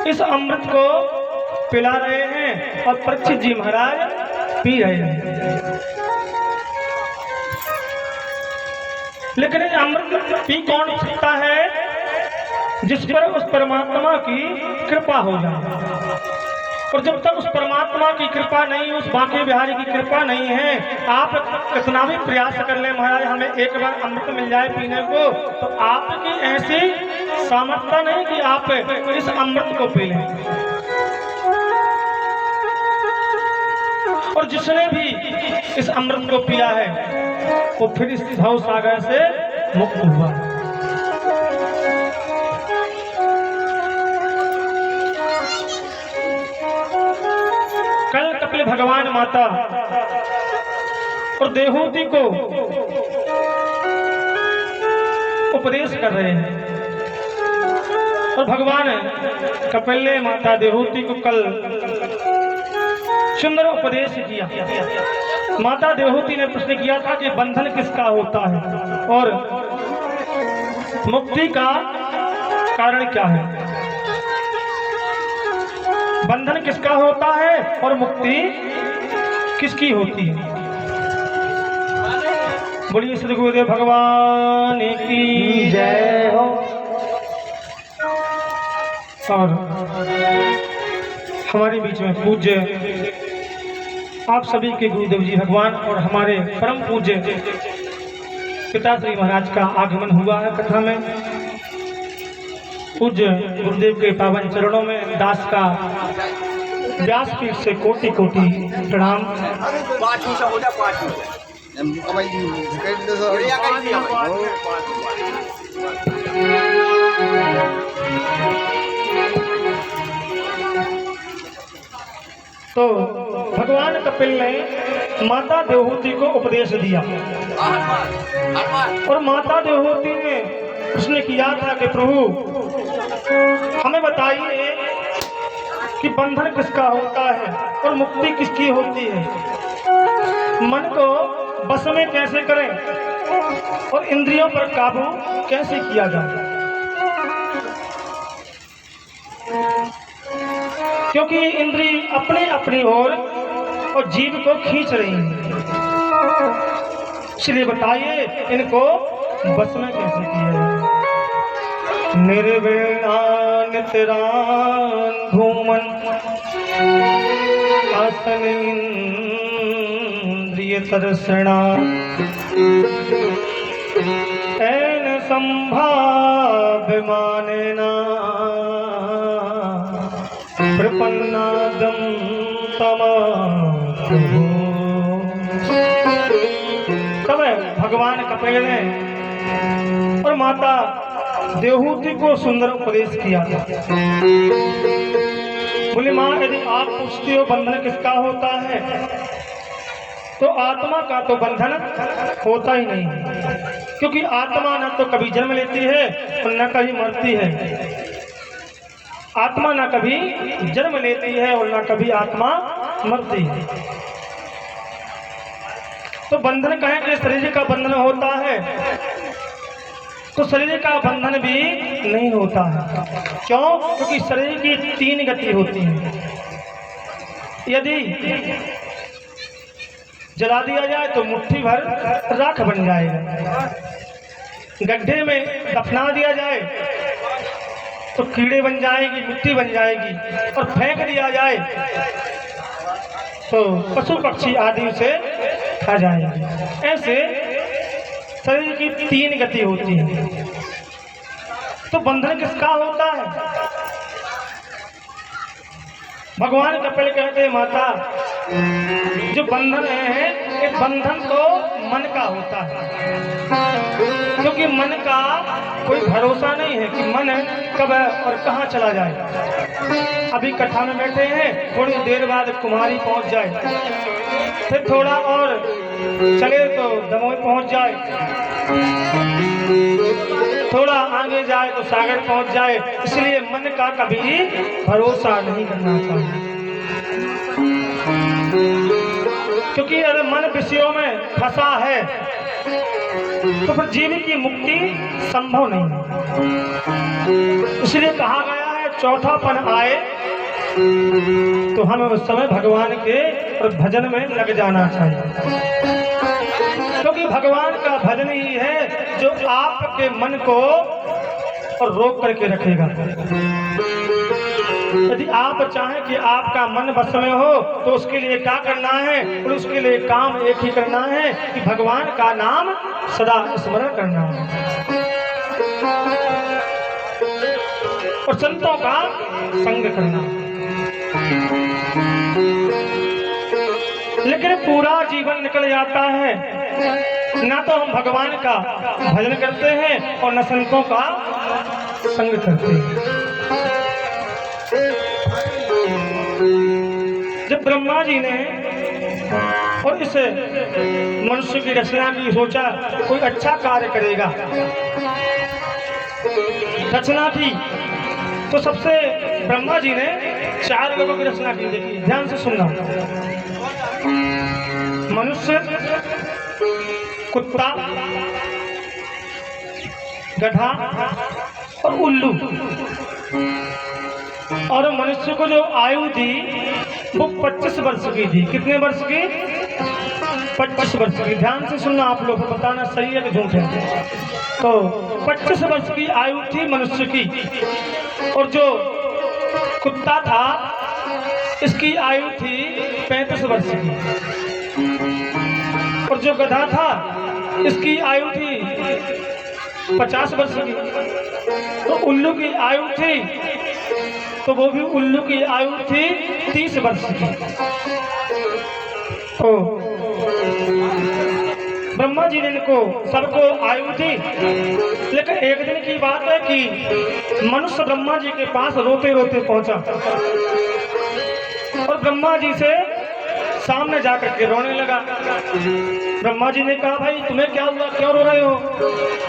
इस अमृत को पिला रहे हैं और परीक्षित जी महाराज पी रहे हैं। लेकिन ये अमृत पी कौन सकता है? जिस पर उस परमात्मा की कृपा हो जाए। और जब तक उस परमात्मा की कृपा नहीं, उस बांके बिहारी की कृपा नहीं है, आप कितना भी प्रयास कर ले महाराज हमें एक बार अमृत मिल जाए पीने को, तो आपकी ऐसी सामर्थ्य नहीं कि आप इस अमृत को पी लें। और जिसने भी इस अमृत को पिया है वो फिर इस भव सागर से मुक्त हुआ। कल कपिल भगवान माता और देहूति को उपदेश कर रहे हैं और भगवान कपिल ने माता देहूति को कल सुंदर उपदेश किया। माता देहूति ने प्रश्न किया था कि बंधन किसका होता है और मुक्ति का कारण क्या है। बंधन किसका होता है और मुक्ति किसकी होती है। बोलिए श्री गुरुदेव भगवान की जय हो। और हमारे बीच में पूज्य आप सभी के गुरुदेव जी भगवान और हमारे परम पूज्य पिताश्री महाराज का आगमन हुआ है कथा में। पूज्य गुरुदेव के पावन चरणों में दास का व्यासपीठ से कोटि कोटि प्रणाम। तो भगवान कपिल ने माता देहूति को उपदेश दिया और माता देहूति ने उसने किया था कि प्रभु हमें बताइए कि बंधन किसका होता है और मुक्ति किसकी होती है। मन को बस में कैसे करें और इंद्रियों पर काबू कैसे किया जाए, क्योंकि इंद्री अपने अपनी ओर और जीव को खींच रही है। इसलिए बताइए इनको बस में कैसे किया जाए। निर्विणान तिरान धूमन आसन इंद्रिय तरसणा ऐन संभाव्यमानेना प्रपन्नादं तमाहुः। तब भगवान कपिल ने और माता देहूति को सुंदर उपदेश किया था। बोले माँ यदि आप पूछते हो बंधन किसका होता है तो आत्मा का तो बंधन होता ही नहीं, क्योंकि आत्मा न तो कभी जन्म लेती है और न कभी मरती है। आत्मा न कभी जन्म लेती है और न कभी आत्मा मरती है। तो बंधन कहें कि शरीर का बंधन होता है तो शरीर का बंधन भी नहीं होता है। क्यों? क्योंकि शरीर की 3 गति होती है। यदि जला दिया जाए तो मुट्ठी भर राख बन जाएगा, गड्ढे में दफना दिया जाए तो कीड़े बन जाएगी, मिट्टी बन जाएगी, और फेंक दिया जाए तो पशु पक्षी आदि उसे खा जाएंगे। ऐसे शरीर की 3 गति होती है। तो बंधन किसका होता है? भगवान कपिल कहते हैं माता जो बंधन है ये बंधन तो मन का होता है, क्योंकि मन का कोई भरोसा नहीं है कि मन कब और कहाँ चला जाए। अभी कथा में बैठे हैं, थोड़ी देर बाद कुमारी पहुंच जाए, फिर थोड़ा और चले तो दमोह पहुंच जाए, थोड़ा आगे जाए तो सागर पहुंच जाए। इसलिए मन का कभी भरोसा नहीं करना चाहिए, क्योंकि अगर मन विषयों में फंसा है तो फिर जीव की मुक्ति संभव नहीं है। इसलिए कहा गया है चौथापन आए तो हमें उस समय भगवान के और भजन में लग जाना चाहिए, क्योंकि भगवान का भजन ही है जो आपके मन को और रोक करके रखेगा। यदि आप चाहें कि आपका मन बस में हो तो उसके लिए क्या करना है, और उसके लिए काम एक ही करना है कि भगवान का नाम सदा स्मरण करना है और संतों का संग करना। लेकिन पूरा जीवन निकल जाता है, ना तो हम भगवान का भजन करते हैं और न संतों का संग करते हैं। जब ब्रह्मा जी ने और इस मनुष्य की रचना की सोचा कोई अच्छा कार्य करेगा, रचना की, तो सबसे ब्रह्मा जी ने 4 लोगों की रचना की। देखिए ध्यान से सुनना, मनुष्य, कुत्ता, गधा और उल्लू। और मनुष्य को जो आयु दी वो 25 वर्ष की थी। कितने वर्ष की? 25 वर्ष की। ध्यान से सुनना, आप लोग को बताना सही है कि झूठ है। तो 25 वर्ष की आयु थी मनुष्य की, और जो कुत्ता था इसकी आयु थी 35 वर्ष की, और जो गधा था इसकी आयु थी 50 वर्ष की, तो उल्लू की आयु थी, तो वो भी उल्लू की आयु थी 30 वर्ष की। तो ब्रह्मा जी ने इनको सबको आयु दी। लेकिन एक दिन की बात है कि मनुष्य ब्रह्मा जी के पास रोते रोते पहुंचा और ब्रह्मा जी से सामने जाकर के रोने लगा। ब्रह्मा जी ने कहा, भाई तुम्हें क्या हुआ, क्यों रो रहे हो?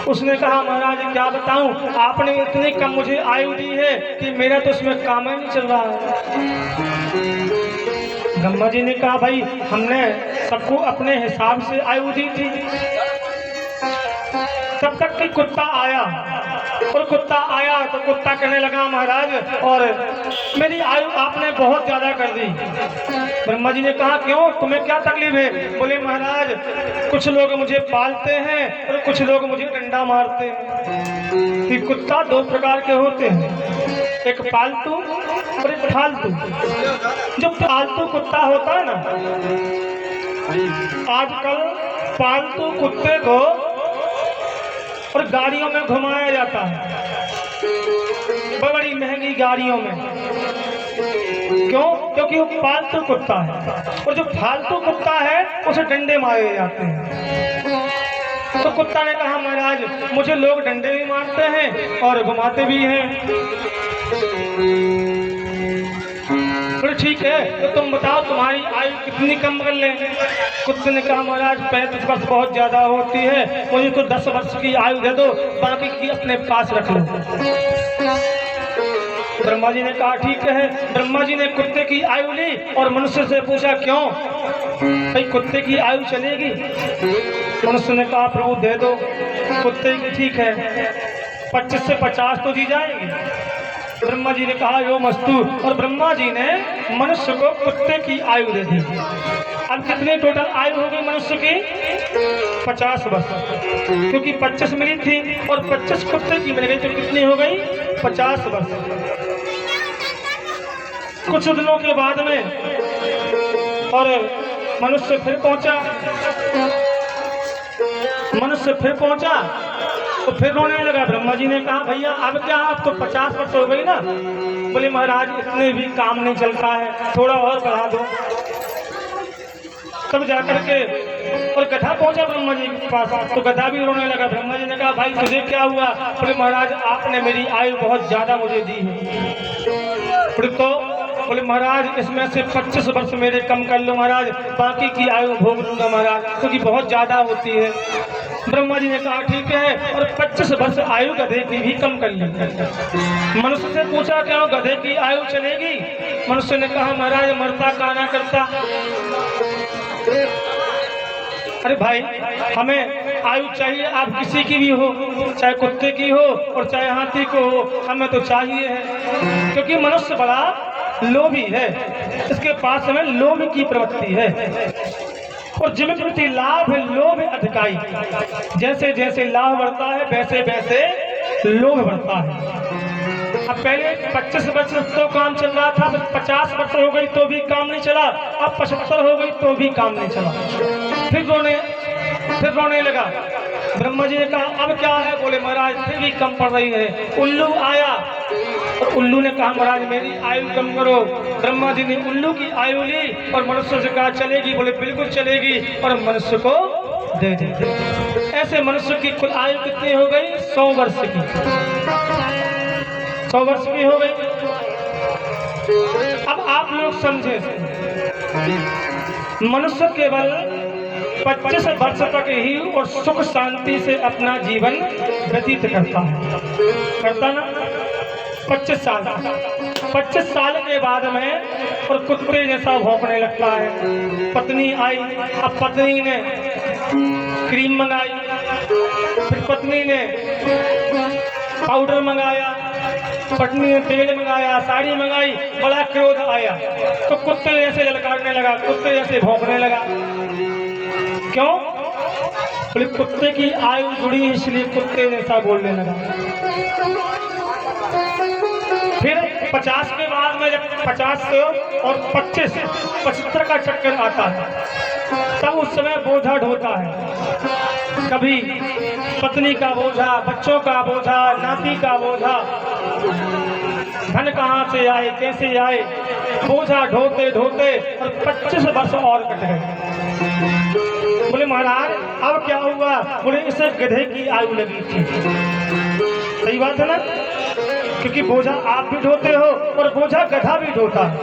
उसने कहा, महाराज क्या बताऊं, आपने इतनी कम मुझे आयु दी है कि मेरा तो इसमें काम ही नहीं चल रहा है। ब्रह्मा जी ने कहा, भाई हमने सबको अपने हिसाब से आयु दी थी। तब तक कि कुत्ता आया, और कुत्ता आया तो कुत्ता कहने लगा, महाराज और मेरी आयु आपने बहुत ज्यादा कर दी। ब्रह्मा जी ने कहा, क्यों, तुम्हें क्या तकलीफ है? बोले, महाराज कुछ लोग मुझे पालते हैं और कुछ लोग मुझे डंडा मारते हैं। कि कुत्ता 2 प्रकार के होते हैं, एक पालतू और एक फालतू। जो पालतू कुत्ता होता है ना, आजकल पालतू कुत्ते को और गाड़ियों में घुमाया जाता है, बड़ी महंगी गाड़ियों में। क्यों? क्योंकि वो पालतू कुत्ता है, और जो फालतू कुत्ता है उसे डंडे मारे जाते हैं। तो कुत्ता ने कहा, महाराज मुझे लोग डंडे भी मारते हैं और घुमाते भी हैं। बोले, ठीक है, तो तुम बताओ तुम्हारी आयु कितनी कम कर लें? कुत्ते ने कहा, महाराज 35 वर्ष बहुत ज्यादा होती है, मुझे तो 10 वर्ष की आयु दे दो, बाकी की अपने पास रख लो। ब्रह्मा जी ने कहा, ठीक है। ब्रह्मा जी ने कुत्ते की आयु ली और मनुष्य से पूछा, क्यों भाई कुत्ते की आयु चलेगी? मनुष्य ने कहा, प्रभु दे दो कुत्ते की। ठीक है, 25 से 50 तो दी जाएगी। ब्रह्मा जी ने कहा, यो मस्तू। और ब्रह्मा जी ने मनुष्य को कुत्ते की आयु दे दी। अब कितनी टोटल आयु हो गई मनुष्य की? 50 वर्ष, क्योंकि 25 मिली थी और 25 कुत्ते की मिल गई, तो कितनी हो गई? 50 वर्ष। कुछ दिनों के बाद में और मनुष्य फिर पहुंचा, तो फिर रोने लगा। ब्रह्मा जी ने कहा, भैया अब क्या, अब तो 50 वर्ष हो गई ना। बोले, महाराज इतने भी काम नहीं चलता है, थोड़ा और बढ़ा दो। तब जाकर के और गधा पहुंचा ब्रह्मा जी के पास, तो गधा भी रोने लगा। ब्रह्मा जी ने कहा, भाई तुझे क्या हुआ? बोले, महाराज आपने मेरी आयु बहुत ज्यादा मुझे दी है। तो बोले, महाराज इसमें से 25 वर्ष मेरे कम कर लो महाराज, बाकी की आयु भोग लूंगा महाराज, क्योंकि बहुत ज्यादा होती है। ब्रह्मा जी ने कहा, ठीक है, और 25 वर्ष आयु गधे की भी कम कर ली। मनुष्य से पूछा, क्यों गधे की आयु चलेगी? मनुष्य ने कहा, महाराज मरता काना करता। अरे भाई, हमें आयु चाहिए, आप किसी की भी हो, चाहे कुत्ते की हो और चाहे हाथी को हो, हमें तो चाहिए है। क्योंकि मनुष्य बड़ा लोभी है, इसके पास में लोभ की प्रवृत्ति है। और जिमित प्रति लाभ है लोभ अधिकाई। जैसे जैसे लाभ बढ़ता है वैसे वैसे लोभ बढ़ता है। अब पहले 25 वर्ष तो काम चल रहा था, 50 वर्ष हो गई तो भी काम नहीं चला, अब 75 हो गई तो भी काम नहीं चला। फिर रोने लगा। ब्रह्मा जी ने कहा अब क्या है? बोले महाराज फिर भी कम पड़ रही है। उल्लू आया और उल्लू ने कहा महाराज मेरी आयु कम करो। ब्रह्मा जी ने उल्लू की आयु ली और मनुष्य से कहा चलेगी? बोले बिल्कुल चलेगी, और मनुष्य को दे दे। ऐसे मनुष्य की कुल आयु कितनी हो गई? 100 वर्ष की। 100 वर्ष की हो गई। अब आप लोग समझे, मनुष्य केवल 25 वर्ष तक ही और सुख शांति से अपना जीवन व्यतीत करता ना। 25 साल 25 साल के बाद में और कुत्ते जैसा भौंकने लगता है। पत्नी आई, अब पत्नी ने क्रीम मंगाई, फिर पत्नी ने पाउडर मंगाया, पत्नी ने तेल मंगाया, साड़ी मंगाई, बड़ा क्रोध आया तो कुत्ते जैसे ललकारने लगा, कुत्ते जैसे भौंकने लगा। क्यों? बोले कुत्ते की आयु जुड़ी इसलिए कुत्ते जैसा बोलने लगा। फिर 50 के बाद में जब 50 और 25 75 का चक्कर आता है तब उस समय बोझा ढोता है। कभी पत्नी का बोझा, बच्चों का बोझा, नाती का बोझा, धन कहाँ से आए कैसे आए, बोझा ढोते ढोते और 25 वर्ष और कट गए। बोले महाराज अब क्या हुआ? बोले इसे गधे की आयु लगी थी। सही बात है ना? क्योंकि बोझा आप भी ढोते हो और बोझा गधा भी ढोता है।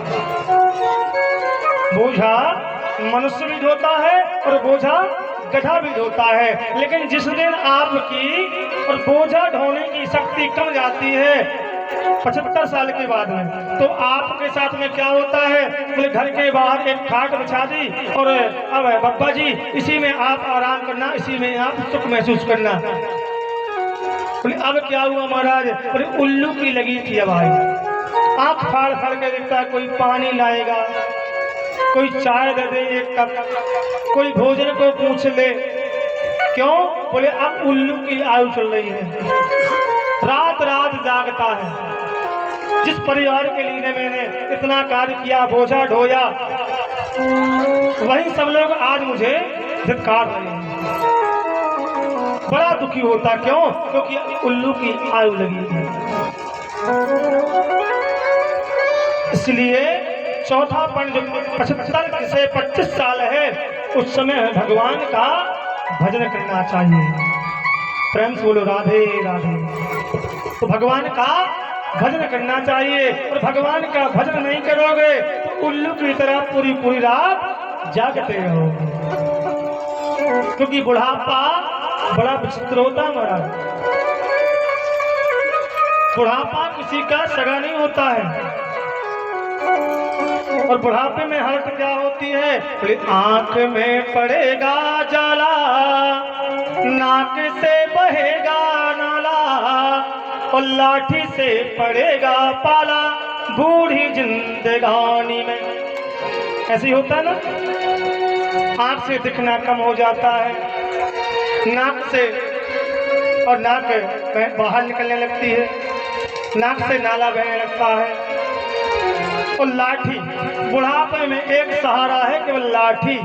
बोझा मनुष्य भी ढोता है और बोझा गधा भी ढोता है। लेकिन जिस दिन आपकी और बोझा ढोने की शक्ति कम जाती है 75 साल के बाद में, तो आपके साथ में क्या होता है? बोले घर के बाहर एक खाट बिछा दी और अब बब्बा जी इसी में आप आराम करना, इसी में आप सुख महसूस करना। बोले अब क्या हुआ महाराज? बोले उल्लू की लगी थी। अब आई आँख फाड़ फाड़ के देखता है, कोई पानी लाएगा, कोई चाय दे दे एक कप, कोई भोजन को पूछ ले। क्यों? बोले अब उल्लू की आयु चल रही है, रात रात जागता है। जिस परिवार के लिए मैंने इतना कार्य किया, बोझा ढोया, वही सब लोग आज मुझे धिक्कार रहे हैं। बड़ा दुखी होता। क्यों? क्योंकि उल्लू की आयु लगी है। इसलिए चौथा पन जो 75 से 25 साल है उस समय भगवान का भजन करना चाहिए। प्रेम से बोलो राधे राधे। तो भगवान का भजन करना चाहिए, और भगवान का भजन नहीं करोगे तो उल्लू की तरह पूरी पूरी रात जागते रहोगे। क्योंकि बुढ़ापा बड़ा विचित्र होता है महाराज। बुढ़ापा किसी का सगा नहीं होता है। और बुढ़ापे में हालत क्या होती है? आंख में पड़ेगा जाला, नाक से बहेगा नाला, और लाठी से पड़ेगा पाला बूढ़ी जिंदगानी में। ऐसे ही होता है ना। आंख से दिखना कम हो जाता है, नाक से, और नाक बाहर निकलने लगती है, नाक से नाला बहने लगता है। और लाठी, बुढ़ापे में एक सहारा है केवल लाठी।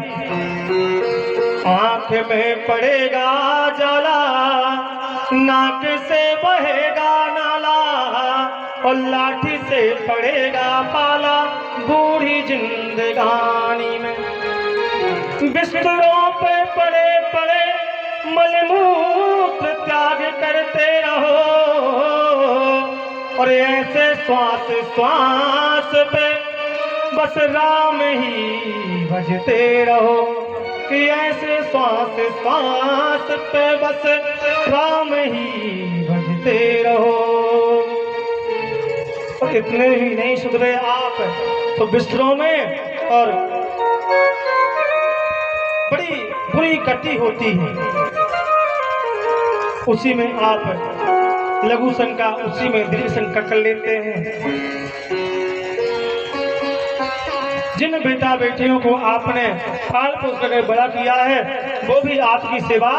आंख में पड़ेगा जाला, नाक से बहेगा नाला, और लाठी से पड़ेगा पाला बूढ़ी जिंदगानी में। बिस्तरों पे पड़े पड़े मलमूत्र त्याग करते रहो, और ऐसे श्वास श्वास पे बस राम ही भजते रहो, कि ऐसे श्वास श्वास पे बस राम ही भजते रहो। और इतने ही नहीं सुधरे आप तो बिस्तरों में और बड़ी बुरी गति होती है। उसी में आप लघु शंका, उसी में दीर्घ शंका कर लेते हैं। जिन बेटा बेटियों को आपने पाल पोस कर बड़ा किया है वो भी आपकी सेवा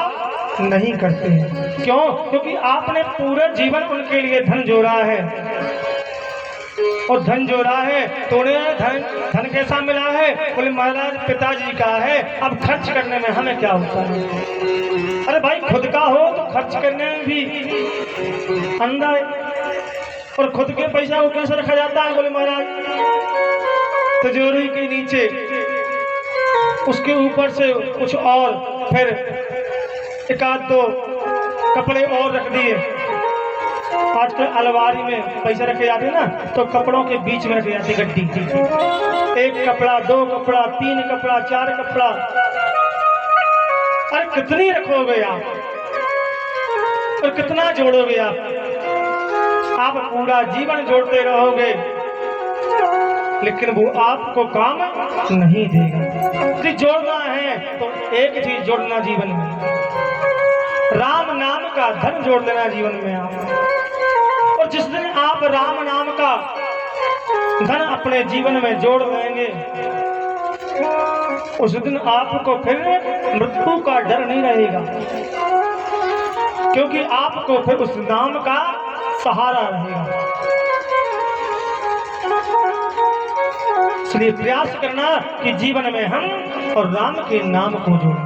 नहीं करते हैं। क्यों? क्योंकि आपने पूरा जीवन उनके लिए धन जोड़ा है, और धन जोड़ा है तो उन्हें धन कैसा मिला है? बोले महाराज पिताजी का है, अब खर्च करने में हमें क्या होता है? अरे भाई खुद का हो तो खर्च करने में भी अंधा है, और खुद के पैसा को कैसे रखा जाता है? बोले महाराज तिजोरी के नीचे, उसके ऊपर से कुछ और, फिर एक आध दो कपड़े और रख दिए। आजकल अलमारी में पैसे रखे जाते हैं ना, तो कपड़ों के बीच में रखे जाते गड्डी, एक कपड़ा, दो कपड़ा, तीन कपड़ा, चार कपड़ा। अरे कितनी रखोगे आप और कितना जोड़ोगे आप पूरा जीवन जोड़ते रहोगे, लेकिन वो आपको काम नहीं देगा। यदि जोड़ना है तो एक चीज जोड़ना जीवन में, राम नाम का धन जोड़ देना जीवन में आप। और जिस दिन आप राम नाम का धन अपने जीवन में जोड़ लेंगे, उस दिन आपको फिर मृत्यु का डर नहीं रहेगा, क्योंकि आपको फिर उस नाम का सहारा रहेगा। इसलिए प्रयास करना कि जीवन में हम और राम के नाम को जोड़ें,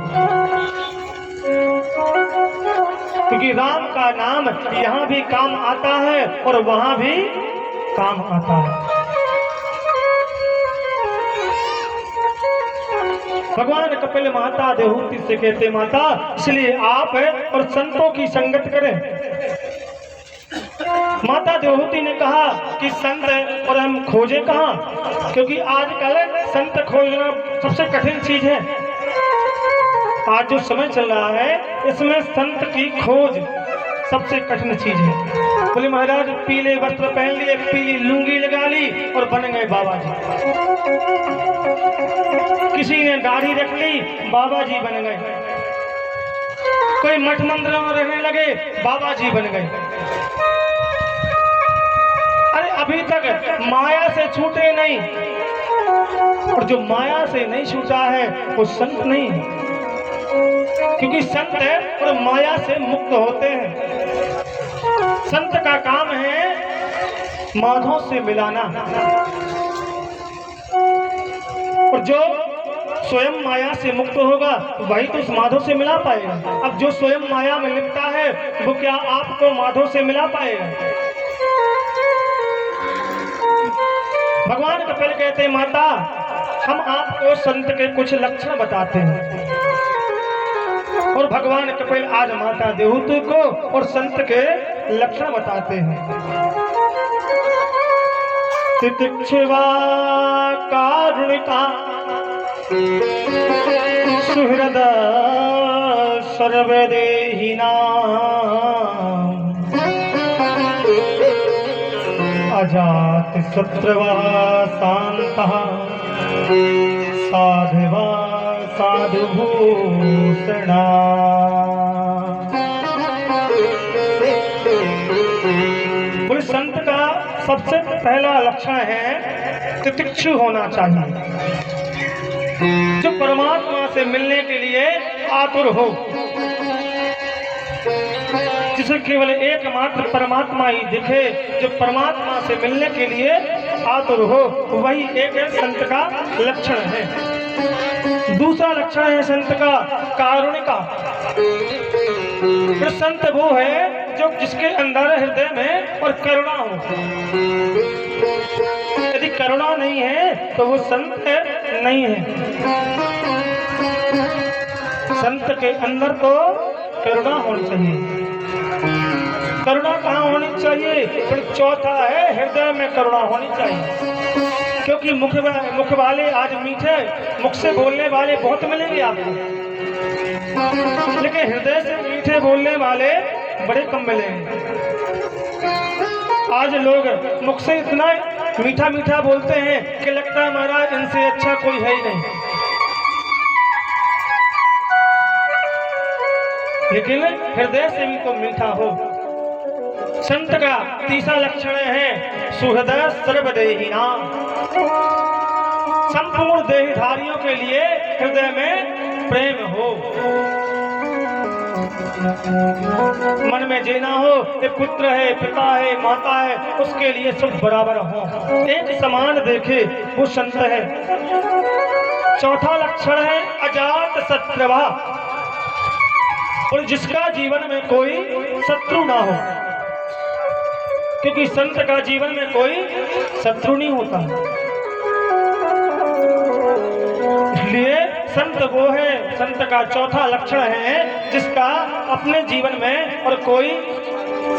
क्योंकि राम का नाम यहाँ भी काम आता है और वहां भी काम आता है। भगवान कपिल माता देहूति से कहते माता, इसलिए आप और संतों की संगत करें। माता देवहूति ने कहा कि संत और हम खोजे कहाँ? क्योंकि आजकल संत खोजना सबसे कठिन चीज है। आज जो समय चल रहा है इसमें संत की खोज सबसे कठिन चीज है। बोले महाराज पीले वस्त्र पहन लिए, पीली लुंगी लगा ली और बन गए बाबा जी। किसी ने दाढ़ी रख ली, बाबा जी बन गए। कोई मठ मंदिरों में रहने लगे, बाबा जी बन गए। अरे अभी तक माया से छूटे नहीं, और जो माया से नहीं छूटा है वो संत नहीं है, क्योंकि संत और माया से मुक्त होते हैं। संत का काम है माधव से मिलाना, और जो स्वयं माया से मुक्त होगा वही तो उस माधव से मिला पाएगा। अब जो स्वयं माया में लिपटा है वो क्या आपको माधव से मिला पाएगा? भगवान कपिल कहते हैं माता, हम आपको संत के कुछ लक्षण बताते हैं। और भगवान कपिल आज माता देवहूति को और संत के लक्षण बताते हैं। तितिक्षुवा कारुणिका सुहृद सर्वदेहिना अजात शत्रुवा शान्तः साधुवा साधुभूषणा। बोले संत का सबसे पहला लक्षण है तितिक्षु होना चाहिए, जो परमात्मा से मिलने के लिए आतुर हो, जिसे केवल एकमात्र परमात्मा ही दिखे, जो परमात्मा से मिलने के लिए आतुर हो, वही एक संत का लक्षण है। दूसरा लक्षण है संत का कारुणिका। तो संत वो है जो जिसके अंदर हृदय में और करुणा हो। यदि करुणा नहीं है तो वो संत नहीं है। संत के अंदर तो करुणा होनी चाहिए। करुणा कहाँ होनी चाहिए? फिर चौथा है हृदय में करुणा होनी चाहिए, क्योंकि मुख वाले आज मीठे, मुख से बोलने वाले बहुत मिलेंगे आपको, लेकिन हृदय से मीठे बोलने वाले बड़े कम मिलेंगे। आज लोग मुख से इतना मीठा मीठा बोलते हैं कि लगता है महाराज इनसे अच्छा कोई है ही नहीं। लेकिन हृदय से भी तो मीठा हो। संत का तीसरा लक्षण है सुहृदय सर्वदेहिना। संपूर्ण देहधारियों के लिए हृदय में प्रेम हो। मन में जेना हो, ये पुत्र है, पिता है, माता है, उसके लिए सब बराबर हो, एक समान देखे, वो संत है। चौथा लक्षण है अजात शत्रुवा, और जिसका जीवन में कोई शत्रु ना हो, क्योंकि संत का जीवन में कोई शत्रु नहीं होता। इसलिए संत वो है, संत का चौथा लक्षण है जिसका अपने जीवन में और कोई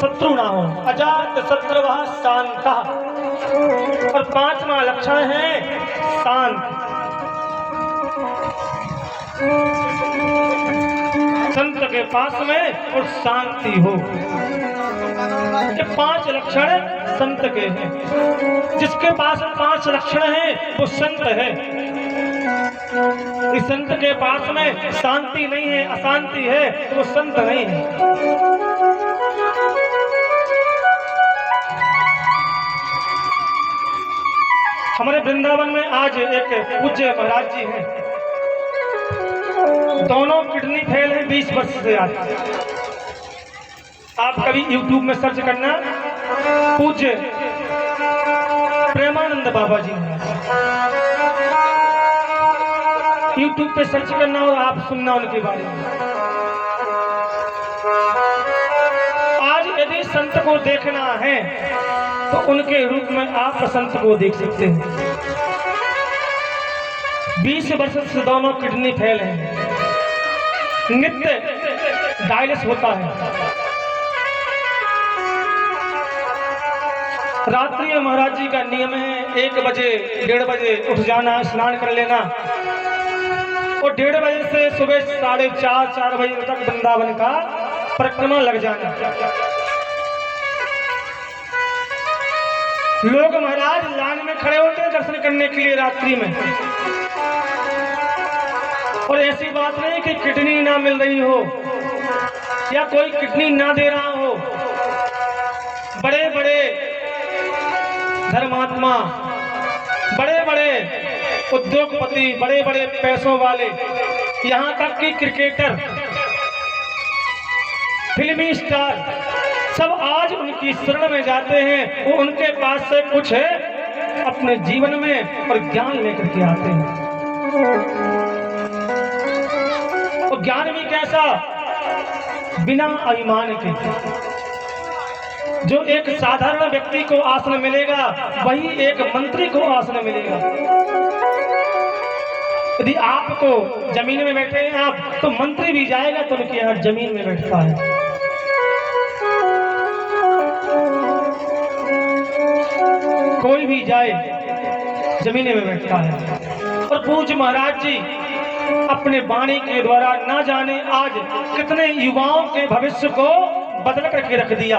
शत्रु ना हो। अजात शत्रुवा शांता। और पांचवा लक्षण है शांत। संत के पास में और शांति हो। ये 5 लक्षण संत के हैं। जिसके पास 5 लक्षण हैं वो संत है। इस संत के पास में शांति नहीं है, अशांति है, तो वो संत नहीं है। हमारे वृंदावन में आज एक पूज्य महाराज जी हैं, दोनों किडनी फेल है 20 वर्ष से। आज आप कभी YouTube में सर्च करना, पूज्य प्रेमानंद बाबा जी हैं, YouTube पे सर्च करना और आप सुनना उनके बारे में। आज यदि संत को देखना है तो उनके रूप में आप संत को देख सकते हैं। 20 वर्ष से दोनों किडनी फेल हैं, नित्य डायलिसिस होता है। रात्रि में महाराज जी का नियम है 1 बजे 1:30 बजे उठ जाना, स्नान कर लेना, और 1:30 बजे से सुबह 4:30 बजे तक वृंदावन का परिक्रमा लग जाना। लोग महाराज लाइन में खड़े होते हैं दर्शन करने के लिए रात्रि में। और ऐसी बात नहीं कि किडनी ना मिल रही हो या कोई किडनी ना दे रहा हो। बड़े बड़े धर्मात्मा, बड़े बड़े उद्योगपति, बड़े बड़े पैसों वाले, यहाँ तक कि क्रिकेटर, फिल्मी स्टार, सब आज उनकी शरण में जाते हैं। वो उनके पास से कुछ है अपने जीवन में और ज्ञान लेकर के आते हैं। और ज्ञान भी कैसा? बिना अभिमान के। जो एक साधारण व्यक्ति को आसन मिलेगा वही एक मंत्री को आसन मिलेगा। यदि आपको जमीन में बैठे हैं आप, तो मंत्री भी जाएगा तो उनके यहाँ जमीन में बैठता है। कोई भी जाए जमीन में बैठता है। और पूज्य महाराज जी अपने वाणी के द्वारा ना जाने आज कितने युवाओं के भविष्य को बदल करके रख दिया।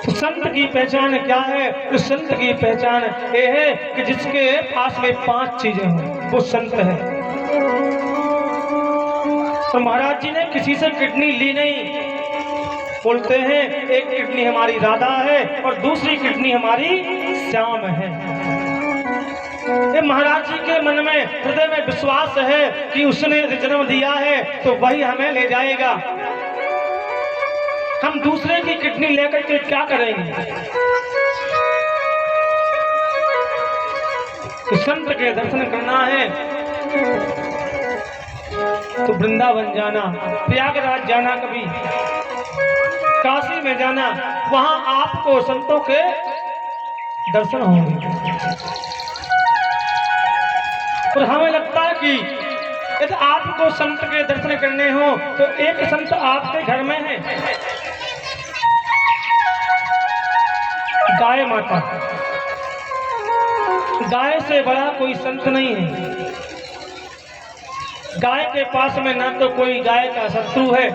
तो संत की पहचान क्या है? तो संत की पहचान ये है कि जिसके पास में 5 चीजें हैं वो संत है। तो महाराज जी ने किसी से किडनी ली नहीं। बोलते हैं एक किडनी हमारी राधा है और दूसरी किडनी हमारी श्याम है। ये महाराज जी के मन में, हृदय में विश्वास है कि उसने जन्म दिया है तो वही हमें ले जाएगा। हम दूसरे की किडनी लेकर के क्या करेंगे? तो संत के दर्शन करना है तो वृंदावन जाना, प्रयागराज जाना, कभी काशी में जाना, वहां आपको संतों के दर्शन होंगे। और हमें लगता है कि यदि आपको संत के दर्शन करने हो तो एक संत आपके घर में है, गाय माता। गाय से बड़ा कोई संत नहीं है। गाय के पास में ना तो कोई गाय का शत्रु है,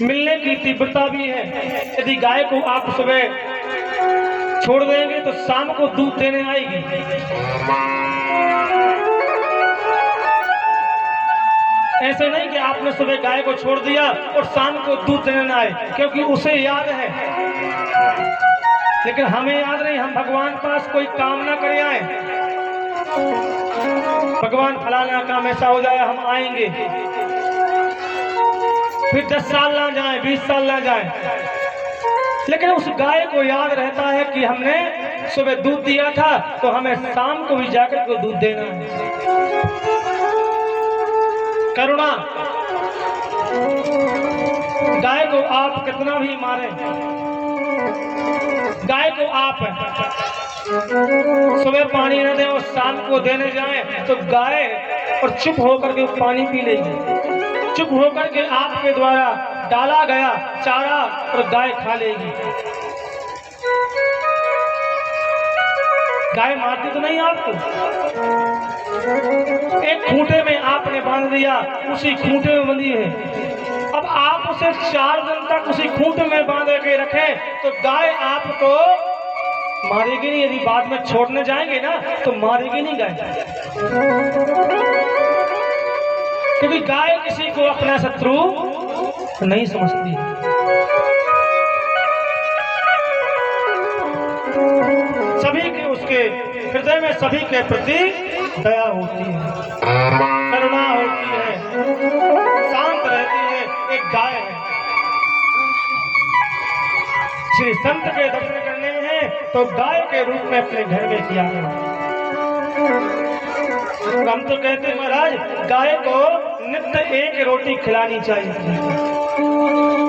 मिलने की तीव्रता भी है। यदि गाय को आप सुबह छोड़ देंगे तो शाम को दूध देने आएगी। ऐसे नहीं कि आपने सुबह गाय को छोड़ दिया और शाम को दूध देने न आए, क्योंकि उसे याद है, लेकिन हमें याद नहीं। हम भगवान पास कोई काम ना करे आए, भगवान फलाना काम ऐसा हो जाए हम आएंगे, फिर 10 साल ना जाए, 20 साल ना जाए, लेकिन उस गाय को याद रहता है कि हमने सुबह दूध दिया था तो हमें शाम को भी जाकर को दूध देना है। करुणा। गाय को आप कितना भी मारें, गाय को आप सुबह पानी न दें और शाम को देने जाएं तो गाय और चुप होकर के पानी पी लेगी, चुप होकर के आपके द्वारा डाला गया चारा और गाय खा लेगी। गाय मारती तो नहीं आपको, एक खूंटे में आपने बांध दिया, उसी खूंटे में बंधी है, अब आप उसे 4 दिन तक उसी खूंटे में बांध के रखें तो गाय आपको मारेगी नहीं। यदि बाद में छोड़ने जाएंगे ना तो मारेगी नहीं गाय, क्योंकि गाय किसी को अपना शत्रु नहीं समझती। सभी के उसके हृदय में सभी के प्रति दया होती है, करुणा होती है, शांत रहती है, एक गाय है। श्री संत के दर्शन करने हैं तो गाय के रूप में अपने घर में किया है। हम तो कहते हैं महाराज गाय को नित्य एक रोटी खिलानी चाहिए,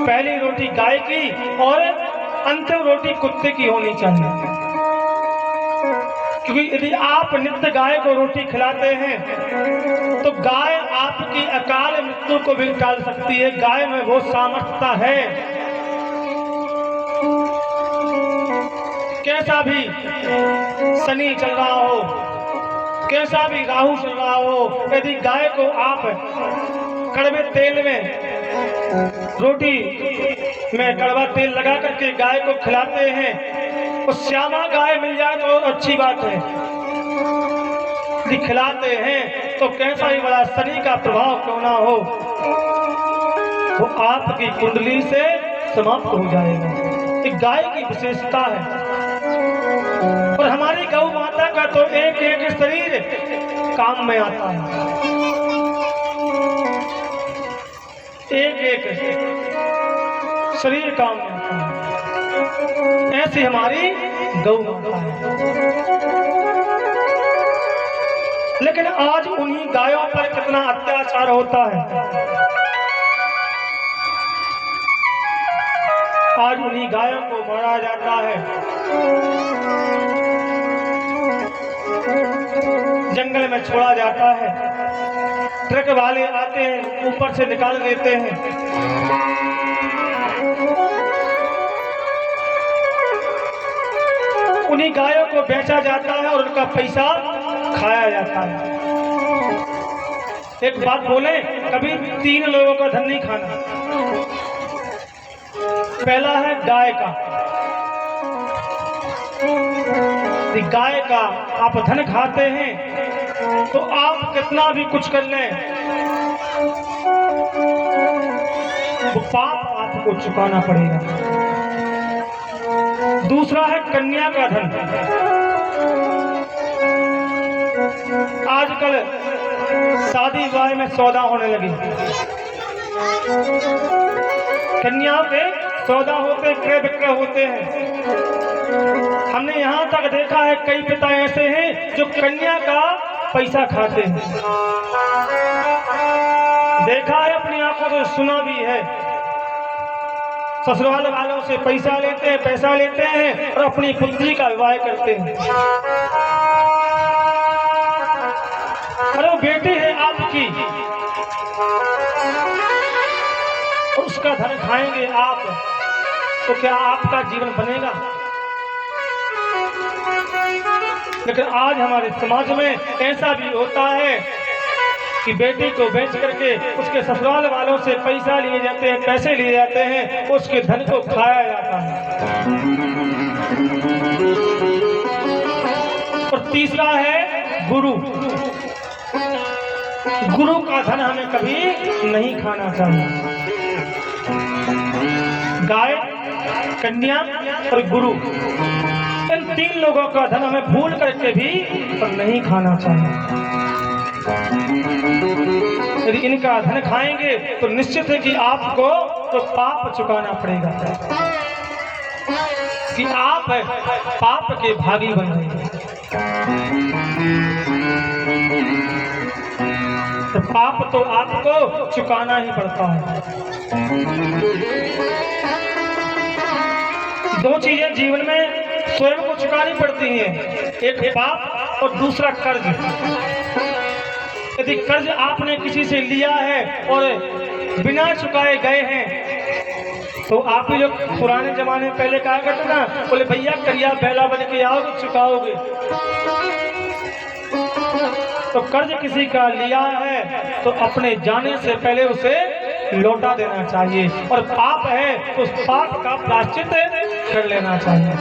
पहली रोटी गाय की और अंतिम रोटी कुत्ते की होनी चाहिए, क्योंकि यदि आप नित्य गाय को रोटी खिलाते हैं तो गाय आपकी अकाल मृत्यु को भी टाल सकती है। गाय में वो सामर्थ्यता है, कैसा भी शनि चल रहा हो, कैसा भी राहु चल रहा हो, यदि गाय को आप कड़वे तेल में रोटी में कड़वा तेल लगा करके गाय को खिलाते हैं, तो श्यामा गाय मिल जाए तो अच्छी बात है, यदि खिलाते हैं तो कैसा ही बड़ा शनि का प्रभाव क्यों ना हो वो आपकी कुंडली से समाप्त हो जाएगा। एक गाय की विशेषता है। और हमारी गौ माता का तो एक एक शरीर काम में आता है, एक एक शरीर काम में आता है, ऐसी हमारी गौ माता है। लेकिन आज उन्हीं गायों पर कितना अत्याचार होता है, आज उन्हीं गायों को मारा जाता है, जंगल में छोड़ा जाता है, ट्रक वाले आते हैं ऊपर से निकाल देते हैं। उन्हीं गायों को बेचा जाता है और उनका पैसा खाया जाता है। एक बात बोले, कभी 3 लोगों का धन नहीं खाना। पहला है गाय का, गाय का आप धन खाते हैं तो आप कितना भी कुछ कर लें वो पाप आपको चुकाना पड़ेगा। दूसरा है कन्या का धन। आजकल शादी विवाह में सौदा होने लगी, कन्या के सौदा होते, क्रय विक्रय होते हैं। हमने यहाँ तक देखा है कई पिता ऐसे हैं जो कन्या का पैसा खाते हैं, देखा है अपनी आंखों से, सुना भी है। ससुराल वालों से पैसा लेते हैं और अपनी पुत्री का विवाह करते हैं। अरे वो बेटी है आपकी, उसका धन खाएंगे आप तो क्या आपका जीवन बनेगा? लेकिन आज हमारे समाज में ऐसा भी होता है कि बेटी को बेच करके उसके ससुराल वालों से पैसा लिए जाते हैं, पैसे लिए जाते हैं, उसके धन को खाया जाता है। और तीसरा है गुरु। गुरु का धन हमें कभी नहीं खाना चाहिए। गाय, कन्या और गुरु, इन 3 लोगों का धन हमें भूल करके भी पर नहीं खाना चाहिए। यदि इनका धन खाएंगे तो निश्चित है कि आपको तो पाप चुकाना पड़ेगा, कि आप पाप के भागी बन रहे हैं। तो पाप तो आपको चुकाना ही पड़ता है। 2 चीजें जीवन में स्वयं को चुकानी पड़ती हैं, एक पाप और दूसरा कर्ज। यदि कर्ज आपने किसी से लिया है और बिना चुकाए गए हैं, तो आप ही जो पुराने जमाने में पहले कहा करते ना, बोले भैया करिया बैला बन के आओगे चुकाओगे। तो कर्ज किसी का लिया है तो अपने जाने से पहले उसे लौटा देना चाहिए, और पाप है तो उस पाप का प्रायश्चित कर लेना चाहिए।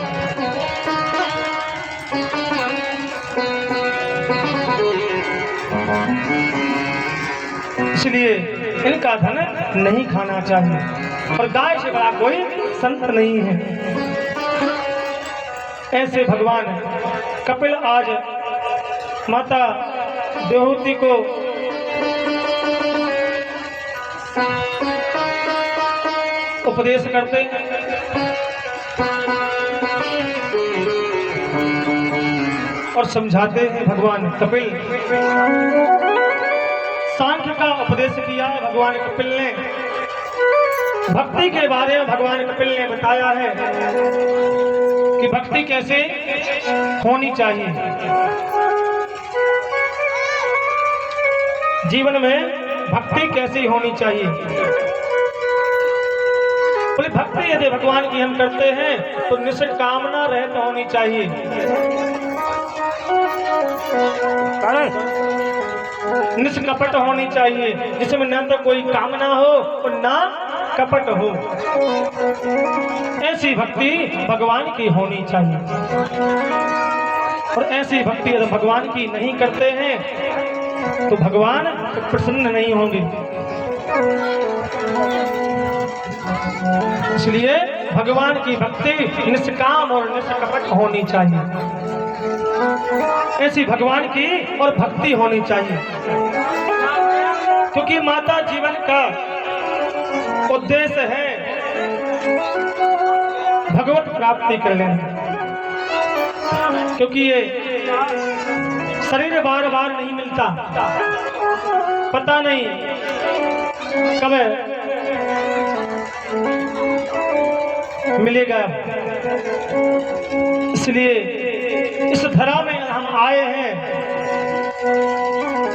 इसलिए इनका धन नहीं खाना चाहिए, और गाय से बड़ा कोई संत नहीं है। ऐसे भगवान कपिल आज माता देवहूति को उपदेश करते और समझाते हैं। भगवान कपिल सांख्य का उपदेश किया है भगवान कपिल ने। भक्ति के बारे में भगवान कपिल ने बताया है कि भक्ति कैसे होनी चाहिए। जीवन में भक्ति कैसी होनी चाहिए। बोले भक्ति यदि भगवान की हम करते हैं तो निष्कामना रहित होनी चाहिए। निष्कपट होनी चाहिए, जिसमें न तो कोई कामना हो और ना कपट हो। ऐसी भक्ति भगवान की होनी चाहिए, और ऐसी भक्ति यदि भगवान की नहीं करते हैं तो भगवान प्रसन्न नहीं होंगे। इसलिए भगवान की भक्ति निष्काम और निष्कपट होनी चाहिए। ऐसी भगवान की और भक्ति होनी चाहिए, क्योंकि माता जीवन का उद्देश्य है भगवत प्राप्ति कर लेना। क्योंकि ये शरीर बार बार नहीं मिलता, पता नहीं कब मिलेगा। इसलिए इस धरा में हम आए हैं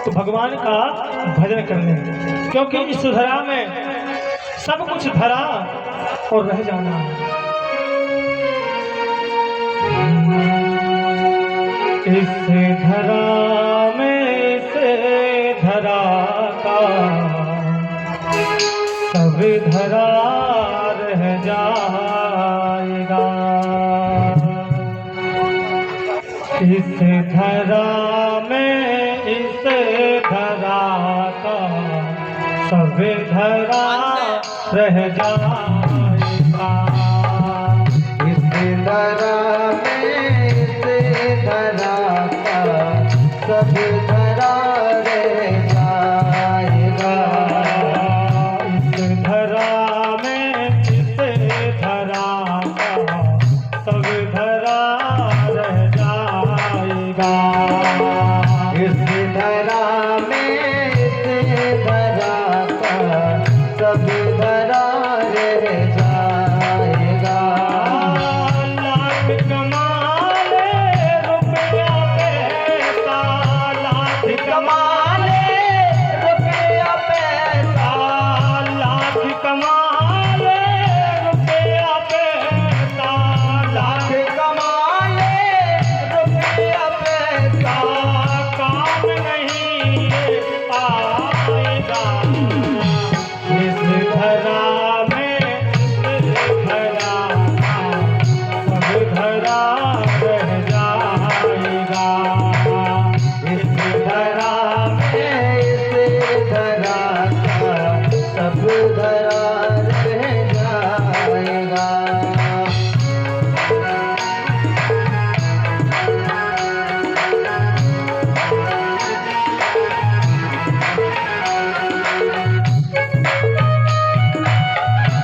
तो भगवान का भजन करने, क्योंकि इस धरा में सब कुछ धरा और रह जाना है। इस धरा में से धरा का सब धरा रह जाएगा। इस धरा में इस धरा का सब धरा रह जाएगा।